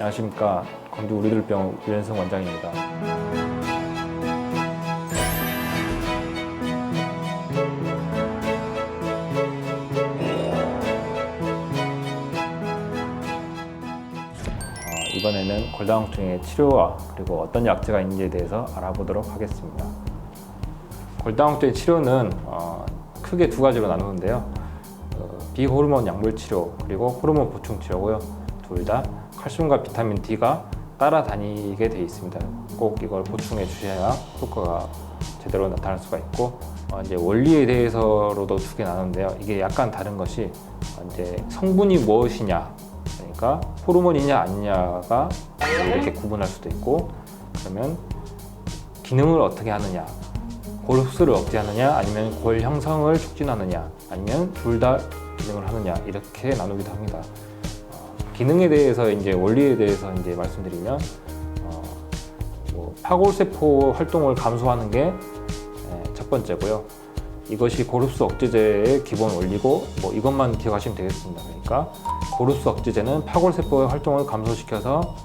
안녕하십니까. 광주 우리들병원 유현성 원장입니다. 이번에는 골다공증의 치료와 그리고 어떤 약제가 있는지에 대해서 알아보도록 하겠습니다. 골다공증의 치료는 크게 두 가지로 나누는데요. 비호르몬 약물 치료 그리고 호르몬 보충 치료고요. 둘 다 칼슘과 비타민 D가 따라다니게 되어 있습니다. 꼭 이걸 보충해 주셔야 효과가 제대로 나타날 수가 있고, 이제 원리에 대해서로도 두 개 나누는데요. 이게 약간 다른 것이 이제 성분이 무엇이냐, 그러니까 호르몬이냐 아니냐가 이렇게 구분할 수도 있고, 그러면 기능을 어떻게 하느냐, 골 흡수를 억제하느냐 아니면 골 형성을 촉진하느냐 아니면 둘 다 기능을 하느냐, 이렇게 나누기도 합니다. 기능에 대해서 이제 원리에 대해서 이제 말씀드리면 파골세포 활동을 감소하는 게 첫 번째고요. 이것이 골흡수 억제제의 기본 원리고 이것만 기억하시면 되겠습니다. 그러니까 골흡수 억제제는 파골세포의 활동을 감소시켜서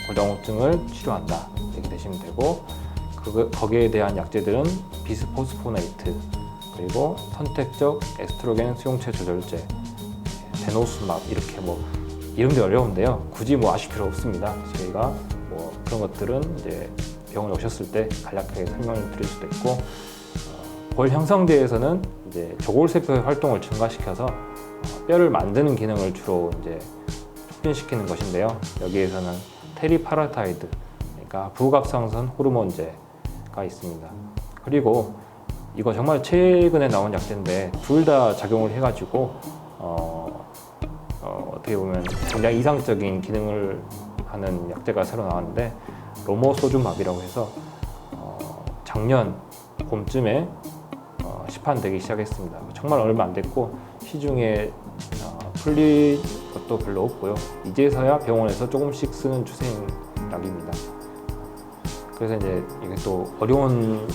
골다공증을 치료한다, 이렇게 되시면 되고, 거기에 대한 약제들은 비스포스포네이트 그리고 선택적 에스트로겐 수용체 조절제, 데노스막, 이렇게 이름도 어려운데요. 굳이 아실 필요 없습니다. 저희가 그런 것들은 이제 병원에 오셨을 때 간략하게 설명을 드릴 수도 있고, 골 형성제에서는 이제 조골세포의 활동을 증가시켜서 뼈를 만드는 기능을 주로 이제 촉진시키는 것인데요. 여기에서는 테리파라타이드, 그러니까 부갑상선 호르몬제가 있습니다. 그리고 이거 정말 최근에 나온 약제인데 둘 다 작용을 해가지고 어떻게 보면 굉장히 이상적인 기능을 하는 약제가 새로 나왔는데, 로모소주맙이라고 해서 작년 봄쯤에 시판되기 시작했습니다. 정말 얼마 안 됐고 시중에 풀릴 것도 별로 없고요. 이제서야 병원에서 조금씩 쓰는 추세인 약입니다. 그래서 이제 이게 또 어려운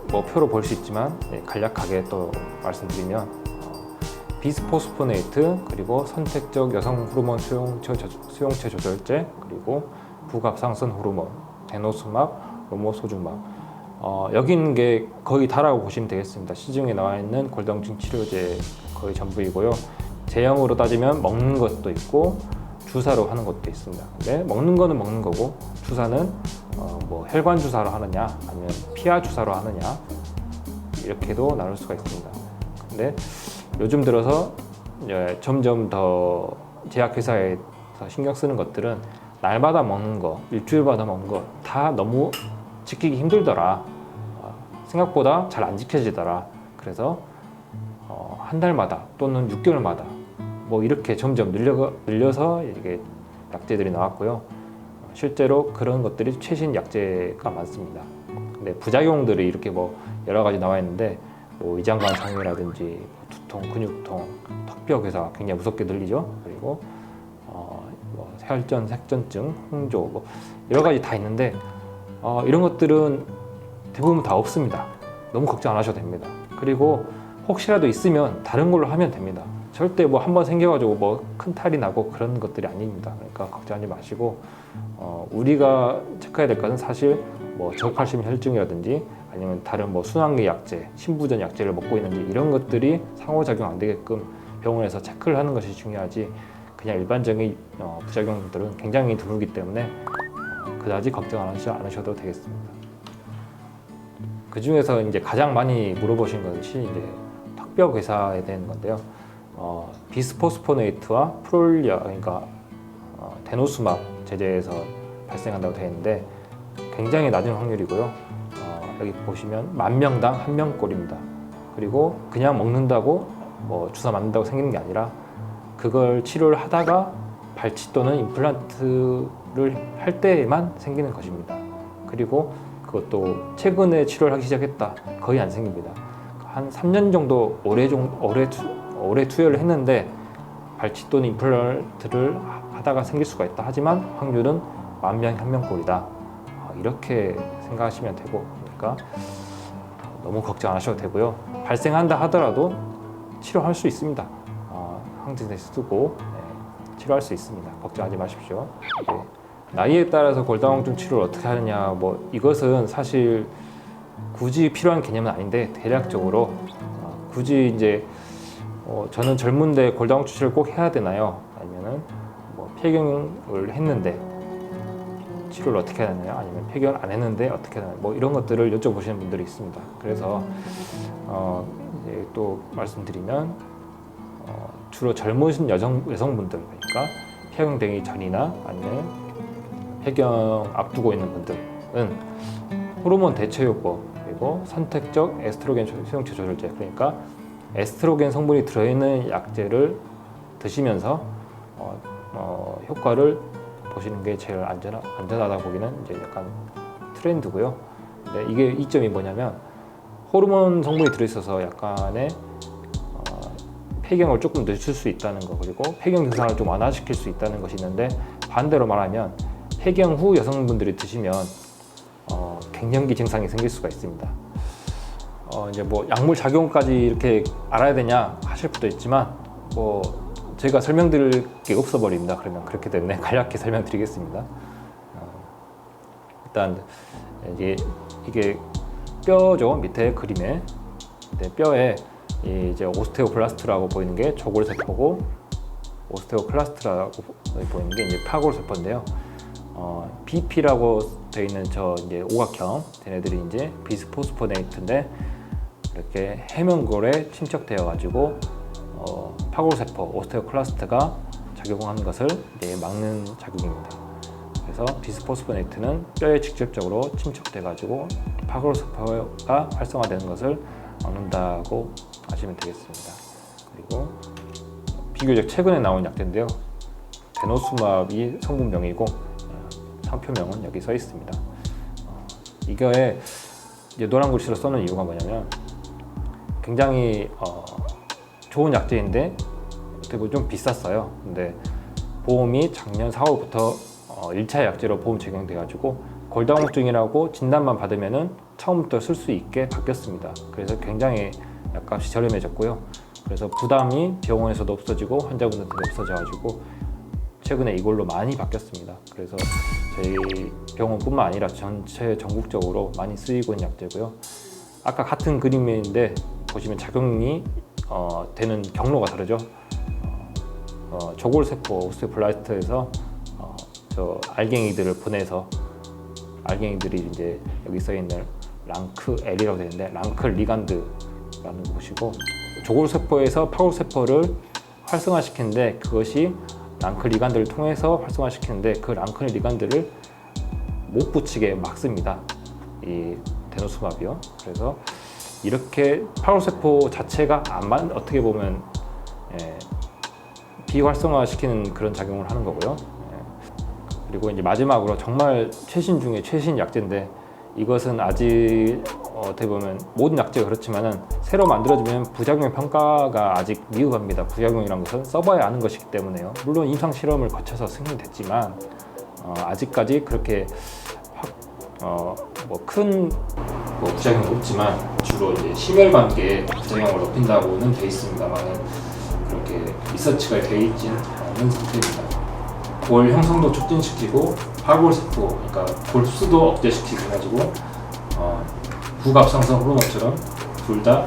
표로 볼 수 있지만 간략하게 또 말씀드리면, 비스포스포네이트 그리고 선택적 여성 호르몬 수용체 조절제 그리고 부갑상선 호르몬, 데노스막, 로모소주막, 여기 있는 게 거의 다라고 보시면 되겠습니다. 시중에 나와 있는 골다공증 치료제 거의 전부이고요. 제형으로 따지면 먹는 것도 있고 주사로 하는 것도 있습니다. 근데 먹는 거는 먹는 거고, 주사는 혈관 주사로 하느냐 아니면 피하 주사로 하느냐, 이렇게도 나눌 수가 있습니다. 근데 요즘 들어서 이제 점점 더 제약회사에서 신경 쓰는 것들은 날마다 먹는 거, 일주일마다 먹는 거 다 너무 지키기 힘들더라, 생각보다 잘 안 지켜지더라, 그래서 한 달마다 또는 6개월마다 이렇게 점점 늘려서 이게 약제들이 나왔고요. 실제로 그런 것들이 최신 약제가 많습니다. 근데 부작용들이 이렇게 여러 가지 나와 있는데, 위장관 장애라든지 두통, 근육통, 턱뼈 괴사 굉장히 무섭게 들리죠. 그리고 혈전, 색전증, 홍조, 여러 가지 다 있는데 이런 것들은 대부분 다 없습니다. 너무 걱정 안 하셔도 됩니다. 그리고 혹시라도 있으면 다른 걸로 하면 됩니다. 절대 한번 생겨가지고 큰 탈이 나고 그런 것들이 아닙니다. 그러니까 걱정하지 마시고, 우리가 체크해야 될 것은 사실 저칼슘 혈증이라든지 아니면 다른 순환기 약제, 신부전 약제를 먹고 있는지, 이런 것들이 상호작용 안 되게끔 병원에서 체크를 하는 것이 중요하지, 그냥 일반적인 부작용들은 굉장히 드물기 때문에 그다지 걱정 안 하셔도 되겠습니다. 그 중에서 이제 가장 많이 물어보신 것이 이제 턱뼈 괴사에 대한 건데요. 비스포스포네이트와 프롤리아, 그러니까 데노스막 제제에서 발생한다고 되어 있는데 굉장히 낮은 확률이고요. 여기 보시면 10,000명당 1명꼴입니다. 그리고 그냥 먹는다고 주사 맞는다고 생기는 게 아니라, 그걸 치료를 하다가 발치 또는 임플란트를 할 때에만 생기는 것입니다. 그리고 그것도 최근에 치료를 하기 시작했다, 거의 안 생깁니다. 한 3년 정도 오래 투여를 했는데 발치 또는 임플란트를 하다가 생길 수가 있다. 하지만 확률은 10,000명 1명꼴이다, 이렇게 생각하시면 되고, 그러니까 너무 걱정 안 하셔도 되고요. 발생한다 하더라도 치료할 수 있습니다. 항생제 쓰고 치료할 수 있습니다. 걱정하지 마십시오. 네. 나이에 따라서 골다공증 치료를 어떻게 하느냐, 뭐 이것은 사실 굳이 필요한 개념은 아닌데 대략적으로 굳이 이제 저는 젊은데 골다공증 치료를 꼭 해야 되나요? 아니면은 뭐 폐경을 했는데 치료를 어떻게 해야 되나요? 아니면 폐경을 안 했는데 어떻게 해야 되나요? 뭐 이런 것들을 여쭤보시는 분들이 있습니다. 그래서 이제 또 말씀드리면 주로 젊으신 여성분들, 그러니까 폐경되기 전이나 아니면 폐경 앞두고 있는 분들은 호르몬 대체요법 그리고 선택적 에스트로겐 수용체 조절제, 그러니까 에스트로겐 성분이 들어있는 약제를 드시면서 효과를 보시는 게 제일 안전하다 보기는 이제 약간 트렌드고요. 근데 이게 이점이 뭐냐면 호르몬 성분이 들어있어서 약간의 폐경을 조금 늦출 수 있다는 거, 그리고 폐경 증상을 좀 완화시킬 수 있다는 것이 있는데, 반대로 말하면 폐경 후 여성분들이 드시면 갱년기 증상이 생길 수가 있습니다. 이제 뭐 약물 작용까지 이렇게 알아야 되냐 하실 분도 있지만 뭐 제가 설명드릴 게 없어 버립니다. 그러면 그렇기 때문에 간략히 설명드리겠습니다. 일단 이게 뼈죠. 밑에 그림에 뼈에 이제 오스테오블라스트라고 보이는 게 조골세포고, 오스테오클라스트라고 보이는 게 이제 파골세포인데요. BP라고 되어 있는 저 이제 오각형, 얘네들이 이제 비스포스포네이트인데 이렇게 해면골에 침착되어 가지고 파골세포 오스테오클라스트가 작용하는 것을 이제 막는 작용입니다. 그래서 비스포스포네이트는 뼈에 직접적으로 침착돼 가지고 파골세포가 활성화되는 것을 막는다고 아시면 되겠습니다. 그리고 비교적 최근에 나온 약제인데요. 데노스마브이 성분명이고 상표명은 여기 써 있습니다. 이거에 이제 노란 글씨로 써놓은 이유가 뭐냐면 굉장히 좋은 약제인데 어떻게 보면 좀 비쌌어요. 근데 보험이 작년 4월부터 1차 약제로 보험 적용돼가지고 골다공증이라고 진단만 받으면은 처음부터 쓸 수 있게 바뀌었습니다. 그래서 굉장히 약값이 저렴해졌고요. 그래서 부담이 병원에서도 없어지고 환자분들도 없어져가지고 최근에 이걸로 많이 바뀌었습니다. 그래서 저희 병원뿐만 아니라 전체 전국적으로 많이 쓰이고 있는 약제고요. 아까 같은 그림인데 보시면 작용이 되는 경로가 다르죠. 조골세포 오스테오블라스트에서 저 알갱이들을 보내서 알갱이들이 이제 여기 써 있는 랑크L이라고 되어 있는데 랑클 리간드라는 곳이고, 조골세포에서 파골세포를 활성화시키는데 그것이 랑클 리간드를 통해서 활성화시키는데 그 랑클 리간드를 못 붙이게 막습니다. 이 데노스마비요. 그래서 이렇게 파골세포 자체가 어떻게 보면 비활성화시키는 그런 작용을 하는 거고요. 그리고 이제 마지막으로 정말 최신 중에 최신 약제인데, 이것은 아직 어떻게 보면 모든 약제가 그렇지만은 새로 만들어지면 부작용 평가가 아직 미흡합니다. 부작용이라는 것은 써봐야 아는 것이기 때문에요. 물론 임상 실험을 거쳐서 승인됐지만 아직까지 그렇게 큰 부작용은 없지만 주로 이제 심혈관계 부작용을 높인다고는 돼 있습니다만 그렇게 리서치가 되어 있지는 않은 상태입니다. 골 형성도 촉진시키고 파골세포, 그러니까 골수도 억제시키고 해가지고 부갑상선 호르몬처럼 둘 다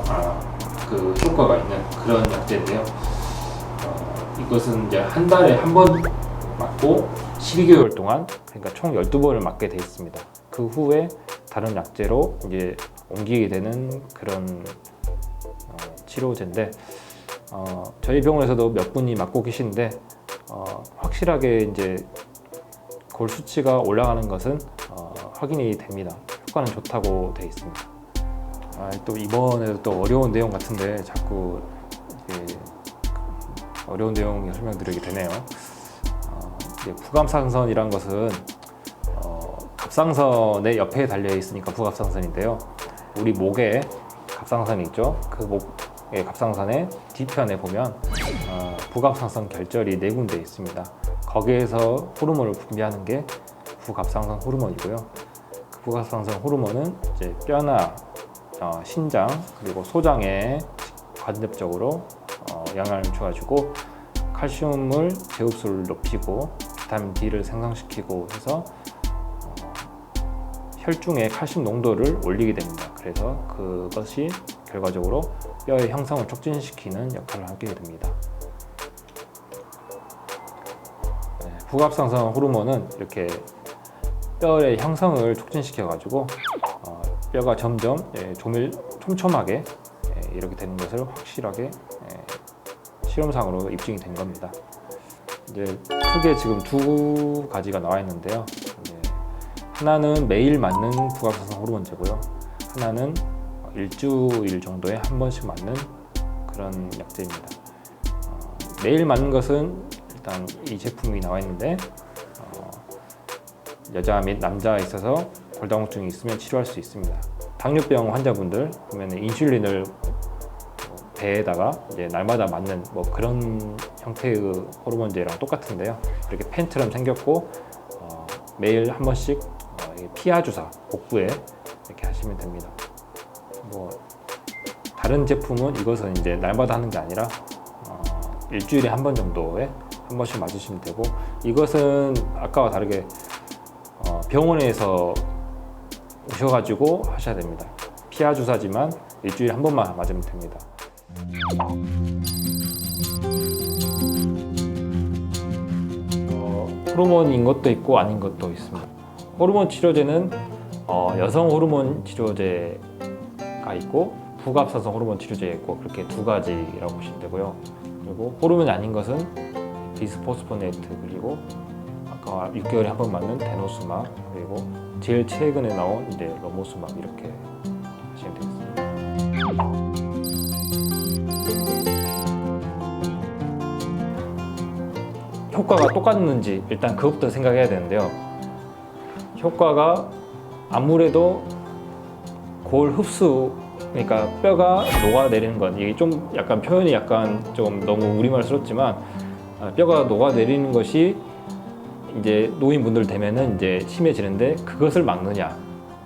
그 효과가 있는 그런 약제인데요. 이것은 이제 한 달에 한 번 맞고 12개월 동안, 그러니까 총 12번을 맞게 되어 있습니다. 그 후에 다른 약제로 이제 옮기게 되는 그런 치료제인데 저희 병원에서도 몇 분이 맞고 계신데 확실하게 이제 골 수치가 올라가는 것은 확인이 됩니다. 효과는 좋다고 되어 있습니다. 또 이번에도 또 어려운 내용 같은데 자꾸 어려운 내용 설명드리게 되네요. 부갑상선이란 것은 갑상선의 옆에 달려 있으니까 부갑상선인데요. 우리 목에 갑상선이 있죠. 그 목의 갑상선의 뒤편에 보면 부갑상선 결절이 4군데 있습니다. 거기에서 호르몬을 분비하는 게 부갑상선 호르몬이고요. 그 부갑상선 호르몬은 이제 뼈나 신장 그리고 소장에 간접적으로 영향을 줘가지고 칼슘을 제흡수를 높이고 비타민 D를 생성시키고 해서 혈중의 칼슘 농도를 올리게 됩니다. 그래서 그것이 결과적으로 뼈의 형성을 촉진시키는 역할을 하게 됩니다. 부갑상선 호르몬은 이렇게 뼈의 형성을 촉진시켜 가지고 뼈가 점점 촘촘하게 이렇게 되는 것을 확실하게 실험상으로 입증이 된 겁니다. 이제 크게 지금 두 가지가 나와 있는데요. 하나는 매일 맞는 부갑상선 호르몬제고요. 하나는 일주일 정도에 한 번씩 맞는 그런 약제입니다. 매일 맞는 것은 일단 이 제품이 나와 있는데 여자 및 남자에 있어서 골다공증이 있으면 치료할 수 있습니다. 당뇨병 환자분들 보면 인슐린을 배에다가 이제 날마다 맞는 뭐 그런 형태의 호르몬제랑 똑같은데요. 이렇게 펜처럼 생겼고 매일 한 번씩 피하 주사 복부에 이렇게 하시면 됩니다. 뭐 다른 제품은 이것은 이제 날마다 하는 게 아니라 일주일에 한 번 정도에 한 번씩 맞으시면 되고, 이것은 아까와 다르게 병원에서 오셔가지고 하셔야 됩니다. 피하 주사지만 일주일에 한 번만 맞으면 됩니다. 호르몬인 것도 있고 아닌 것도 있습니다. 호르몬 치료제는 여성 호르몬 치료제가 있고 부갑상선 호르몬 치료제가 있고 그렇게 두 가지라고 보시면 되고요. 그리고 호르몬이 아닌 것은 비스포스포네이트, 그리고 아까 6개월에 한 번 맞는 데노스막, 그리고 제일 최근에 나온 이제 로모스막, 이렇게 하시면 되겠습니다. 효과가 똑같는지 일단 그것부터 생각해야 되는데요. 효과가 아무래도 골 흡수, 그러니까 뼈가 녹아내리는 건, 이게 좀 약간 표현이 약간 좀 너무 우리말스럽지만 뼈가 녹아내리는 것이 이제 노인분들 되면은 이제 심해지는데, 그것을 막느냐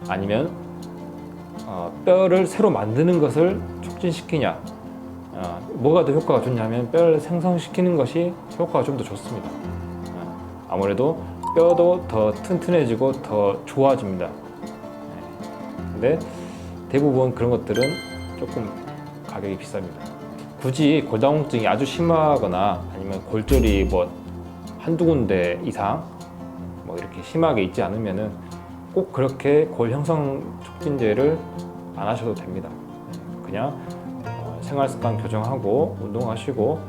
아니면 뼈를 새로 만드는 것을 촉진시키냐, 뭐가 더 효과가 좋냐면 뼈를 생성시키는 것이 효과가 좀 더 좋습니다. 아무래도 뼈도 더 튼튼해지고 더 좋아집니다. 근데 대부분 그런 것들은 조금 가격이 비쌉니다. 굳이 골다공증이 아주 심하거나 아니면 골절이 뭐 한두 군데 이상 뭐 이렇게 심하게 있지 않으면은 꼭 그렇게 골 형성 촉진제를 안 하셔도 됩니다. 그냥 생활 습관 교정하고 운동하시고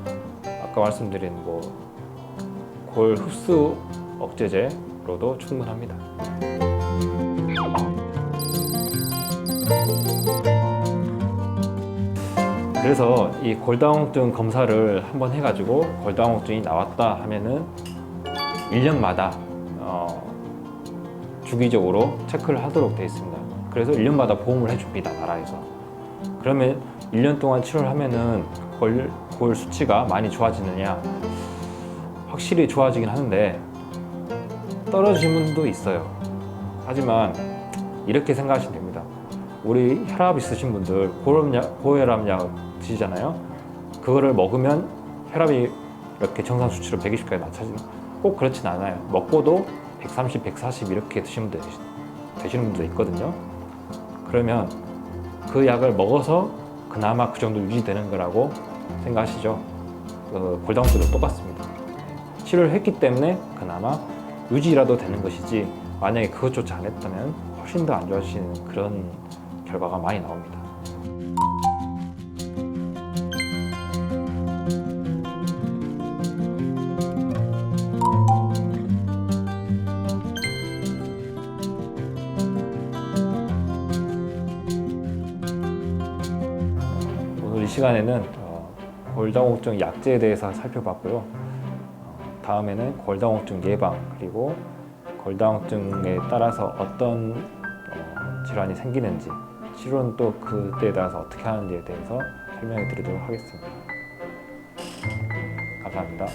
아까 말씀드린 뭐 골 흡수 억제제로도 충분합니다. 그래서 이 골다공증 검사를 한번 해가지고 골다공증이 나왔다 하면은 1년마다 주기적으로 체크를 하도록 되어 있습니다. 그래서 1년마다 보험을 해줍니다, 나라에서. 그러면 1년 동안 치료를 하면은 골 수치가 많이 좋아지느냐? 확실히 좋아지긴 하는데 떨어지는 분도 있어요. 하지만 이렇게 생각하시면 됩니다. 우리 혈압 있으신 분들 고혈압약 드시잖아요. 그거를 먹으면 혈압이 이렇게 정상 수치로 120까지 낮춰지는, 꼭 그렇진 않아요. 먹고도 130, 140 이렇게 드시는 분도 있거든요. 그러면 그 약을 먹어서 그나마 그 정도 유지되는 거라고 생각하시죠. 골다공증도 똑같습니다. 치료를 했기 때문에 그나마 유지라도 되는 것이지, 만약에 그것조차 안 했다면 훨씬 더 안 좋아지는 그런 결과가 많이 나옵니다. 오늘 이 시간에는 골다공증 약제에 대해서 살펴봤고요. 다음에는 골다공증 예방, 그리고 골다공증에 따라서 어떤 질환이 생기는지, 치료는 또 그때에 따라서 어떻게 하는지에 대해서 설명해 드리도록 하겠습니다. 감사합니다.